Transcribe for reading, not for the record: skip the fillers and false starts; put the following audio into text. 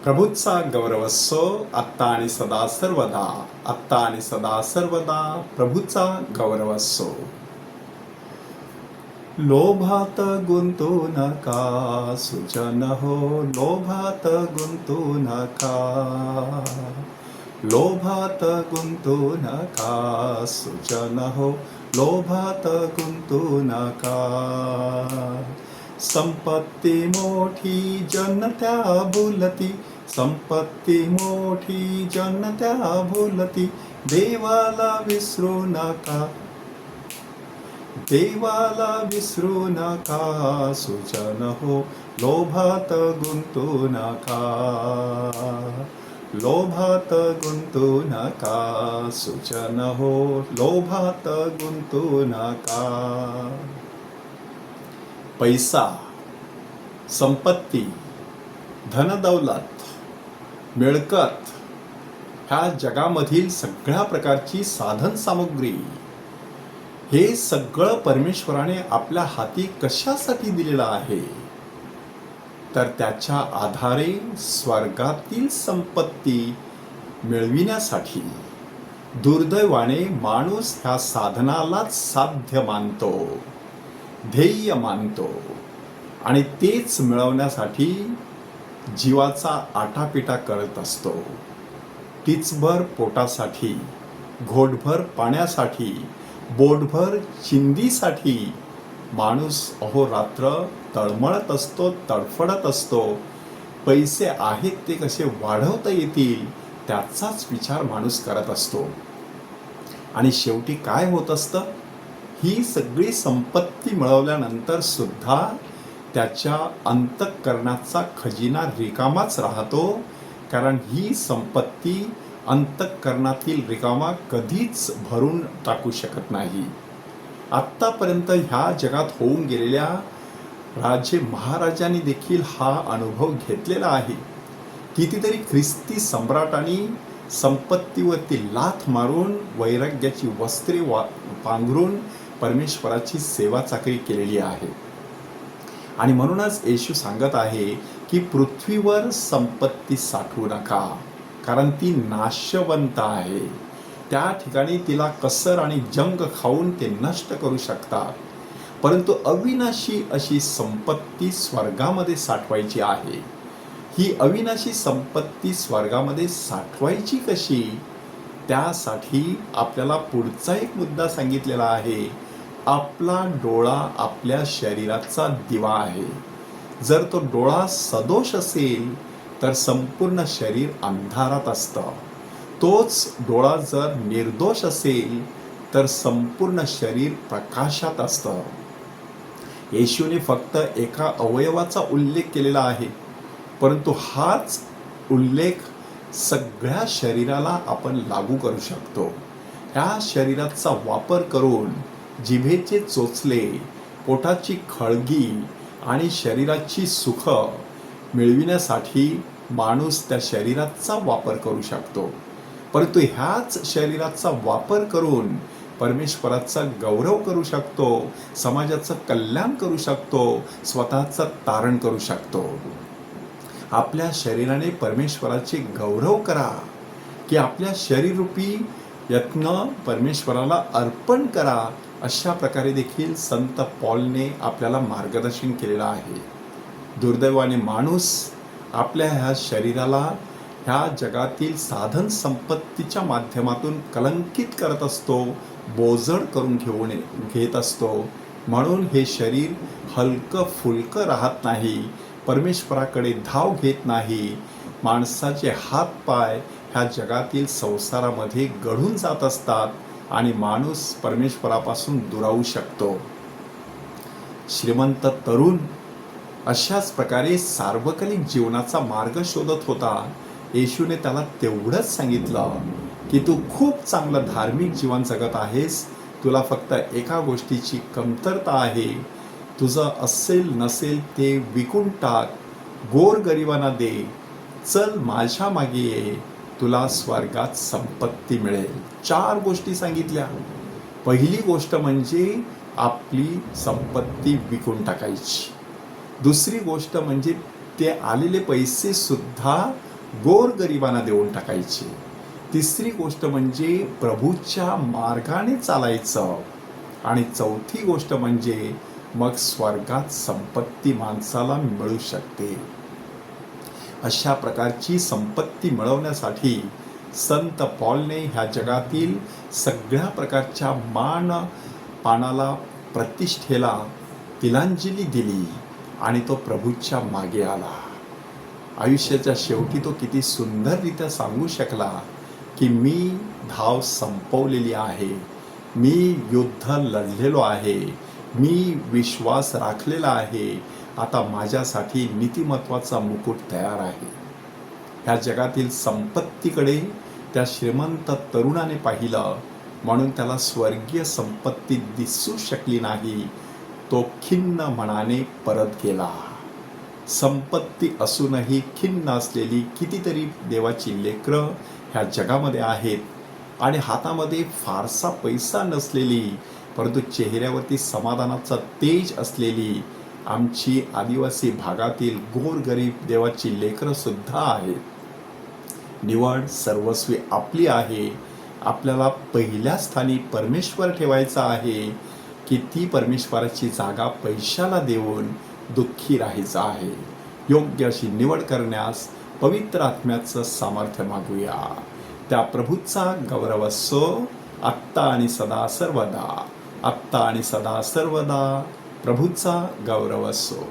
प्रभूचा गौरव असो आत्ता आणि सदा सर्वदा. आत्ता आणि सदा सर्वदा प्रभूचा गौरव असो. लोभात गुंतू नका सुजन हो, लोभात गुंतू नका. लोभात गुंतू नका सुजन हो, लोभात गुंतू नका. संपत्ती मोठी जनत्या भुलती, संपत्ती मोठी जनत्या भुलती. देवाला विसरू नका, देवाला विसरू नका सुजन हो, लोभात गुंतू नका. लोभात गुंतू नका सुजन हो, लोभात गुंतू नका. पैसा, संपत्ती, धनदौलत, मिळकत ह्या जगामधील सगळ्या प्रकारची साधन सामुग्री, हे सगळं परमेश्वराने आपल्या हाती कशासाठी दिलेलं आहे? तर त्याच्या आधारे स्वर्गातील संपत्ती मिळविण्यासाठी. दुर्दैवाने माणूस ह्या साधनालाच साध्य मानतो, ध्येय मानतो आणि तेच मिळवण्यासाठी जीवाचा आटापिटा करत असतो. टिचभर पोटासाठी, घोटभर पाण्यासाठी, बोटभर चिंधीसाठी माणूस अहोरात्र तळमळत असतो, तडफडत असतो. पैसे आहेत ते कसे वाढवता येतील त्याचाच विचार माणूस करत असतो. आणि शेवटी काय होत असतं? ही सगळी संपत्ती मिळवल्यानंतर सुद्धा त्याच्या अंतःकरणाचा खजिना रिकामाच राहतो, कारण ही संपत्ती अंतःकरणातील रिकामा कधीच भरून टाकू शकत नाही. आत्तापर्यंत ह्या जगात होऊन गेलेल्या राजे महाराजांनी देखील हा अनुभव घेतलेला आहे. कितीतरी ख्रिस्ती सम्राटांनी संपत्तीवरती लाथ मारून वैराग्याची वस्त्रे पांघरून परमेश्वराची सेवा चाकरी केलेली आहे. आणि म्हणूनच येशू सांगत आहे की पृथ्वीवर संपत्ती साठवू नका, कारण ती नाशवंत आहे. त्या ठिकाणी तिला कसर आणि जंग खाऊन ते नष्ट करू शकतात. परंतु अविनाशी अशी संपत्ती स्वर्गामध्ये साठवायची आहे. ही अविनाशी संपत्ती स्वर्गामध्ये साठवायची कशी? त्यासाठी आपल्याला पुढचा एक मुद्दा सांगितलेला आहे. आपला डोळा आपल्या शरीराचा दिवा आहे. जर तो डोळा सदोष असेल तर संपूर्ण शरीर अंधारात असतं. तोच डोळा जर निर्दोष असेल तर संपूर्ण शरीर प्रकाशात असतं. येशूने फक्त एका अवयवाचा उल्लेख केलेला आहे, परंतु हाच उल्लेख सगळ्या शरीराला आपण लागू करू शकतो. ह्या शरीराचा वापर करून जिभेचे चोचले, पोटाची खळगी आणि शरीराची सुख मिळविण्यासाठी माणूस त्या शरीराचा वापर करू शकतो. परंतु ह्याच शरीराचा वापर करून परमेश्वराचा गौरव करू शकतो, समाजाचं कल्याण करू शकतो, स्वतःचं तारण करू शकतो. आपल्या शरीराने परमेश्वराचे गौरव करा, की आपल्या शरीररूपी यत्न परमेश्वराला अर्पण करा. अशा प्रकारे देखील संत पॉलने आपल्याला मार्गदर्शन केलेलं आहे. दुर्दैवाने माणूस आपल्या ह्या शरीराला ह्या जगातील साधन संपत्तीच्या माध्यमातून कलंकित करत असतो, बोजड करून घेत असतो. म्हणून हे शरीर हलकं फुलकं राहत नाही, परमेश्वराकडे धाव घेत नाही. माणसाचे हातपाय ह्या जगातील संसारामध्ये गढून जात असतात आणि माणूस परमेश्वरापासून दुरावू शकतो. श्रीमंत तरुण अशाच प्रकारे सार्वकालिक जीवनाचा मार्ग शोधत होता. येशूने त्याला तेवढंच सांगितलं की तू खूप चांगलं धार्मिक जीवन जगत आहेस, तुला फक्त एका गोष्टीची कमतरता आहे. तुझं असेल नसेल ते विकून टाक, गोरगरिबांना दे, चल माझ्या मागे ये, तुला स्वर्गात संपत्ती मिळेल. 4 गोष्टी सांगितल्या. पहिली गोष्ट म्हणजे आपली संपत्ती विकून टाकायची. दुसरी गोष्ट म्हणजे ते आलेले पैसे सुद्धा गोरगरिबांना देऊन टाकायचे. तिसरी गोष्ट म्हणजे प्रभूच्या मार्गाने चालायचं. आणि चौथी गोष्ट म्हणजे मग स्वर्गात संपत्ती माणसाला मिळू शकते. अशा प्रकारची संपत्ती मिळवण्यासाठी संत पॉलने ह्या जगातील सगळ्या प्रकारच्या पानाला प्रतिष्ठेला तिलांजली दिली आणि तो प्रभूच्या मागे आला. आयुष्याच्या शेवटी तो किती सुंदररित्या सांगू शकला की मी धाव संपवलेली आहे, मी युद्ध लढलेलो आहे, मी विश्वास राखलेला आहे, आता माझ्यासाठी नीतिमत्वाचा मुकुट तयार आहे. ह्या जगातील संपत्तीकडे त्या श्रीमंत तरुणाने पाहिलं, म्हणून त्याला स्वर्गीय संपत्ती दिसू शकली नाही. तो खिन्न मनाने परत गेला. संपत्ती असूनही खिन्न असलेली कितीतरी देवाची लेकरं ह्या जगामध्ये आहेत आणि हातामध्ये फारसा पैसा नसलेली परंतु चेहऱ्यावरती समाधानाचा तेज असलेली आमची आदिवासी भागातील गोरगरीब देवाची लेकरं सुद्धा आहेत. निवड सर्वस्वी आपली आहे. आपल्याला पहिल्या स्थानी परमेश्वर ठेवायचा आहे की ती परमेश्वराची जागा पैशाला देऊन दुःखी राहायचं आहे. योग्य अशी निवड करण्यास पवित्र आत्म्याचं सामर्थ्य मागूया. त्या प्रभूचा गौरव असो आत्ता आणि सदा सर्वदा. आत्ता आणि सदा सर्वदा प्रभूचा गौरव असो.